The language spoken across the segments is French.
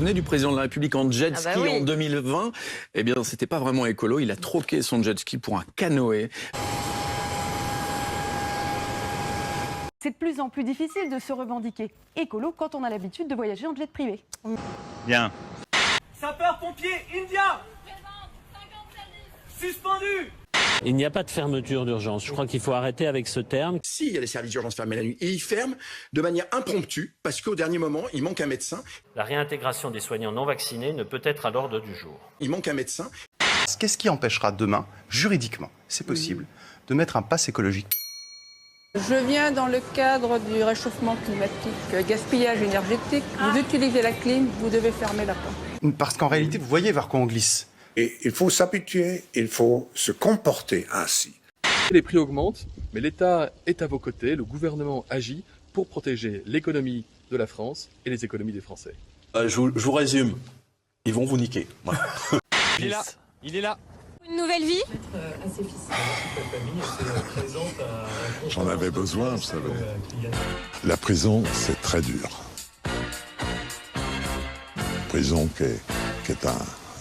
souvenez du président de la République en jet ski oui. en 2020 ? Eh bien, c'était pas vraiment écolo. Il a troqué son jet ski pour un canoë. C'est de plus en plus difficile de se revendiquer écolo quand on a l'habitude de voyager en jet privé. Bien. Sapeurs-pompiers India suspendu. Il n'y a pas de fermeture d'urgence. Je crois qu'il faut arrêter avec ce terme. Si, il y a des services d'urgence fermés la nuit. Et ils ferment de manière impromptue parce qu'au dernier moment, il manque un médecin. La réintégration des soignants non vaccinés ne peut être à l'ordre du jour. Il manque un médecin. Qu'est-ce qui empêchera demain, juridiquement, c'est possible, de mettre un pass écologique ? Je viens dans le cadre du réchauffement climatique, gaspillage énergétique. Vous utilisez la clim, vous devez fermer la porte. Parce qu'en réalité, vous voyez vers quoi on glisse. Et il faut s'habituer, il faut se comporter ainsi. Les prix augmentent, mais l'État est à vos côtés, le gouvernement agit pour protéger l'économie de la France et les économies des Français. Je vous résume, ils vont vous niquer. Voilà. Il est là, il est là. Une nouvelle vie. J'en avais besoin, vous savez. La prison, c'est très dur. Prison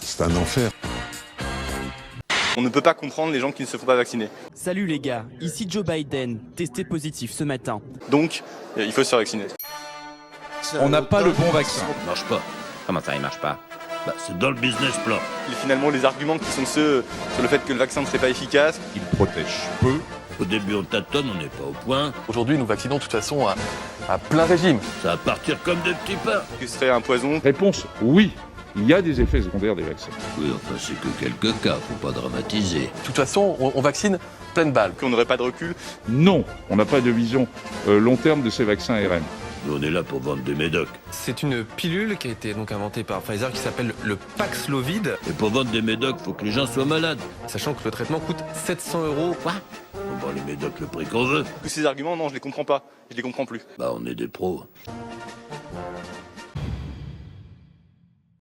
c'est un enfer. On ne peut pas comprendre les gens qui ne se font pas vacciner. Salut les gars, ici Joe Biden, testé positif ce matin. Donc, il faut se faire vacciner. On n'a pas le bon vaccin. Ça marche pas. Comment ça, il marche pas ? C'est dans le business plan. Et finalement, les arguments qui sont ceux sur le fait que le vaccin ne serait pas efficace. Il protège peu. Au début, on tâtonne, on n'est pas au point. Aujourd'hui, nous vaccinons de toute façon à plein régime. Ça va partir comme des petits pains. Que ce serait un poison. Réponse, oui. Il y a des effets secondaires des vaccins. Oui, enfin, c'est que quelques cas, faut pas dramatiser. De toute façon, on vaccine pleine balle. Qu'on n'aurait pas de recul. Non, on n'a pas de vision long terme de ces vaccins ARN. Nous, on est là pour vendre des médocs. C'est une pilule qui a été donc inventée par Pfizer qui s'appelle le Paxlovid. Et pour vendre des médocs, faut que les gens soient malades. Sachant que le traitement coûte 700 €. Quoi ? On vend les médocs le prix qu'on veut. Tous ces arguments, non, je les comprends pas. Je les comprends plus. On est des pros.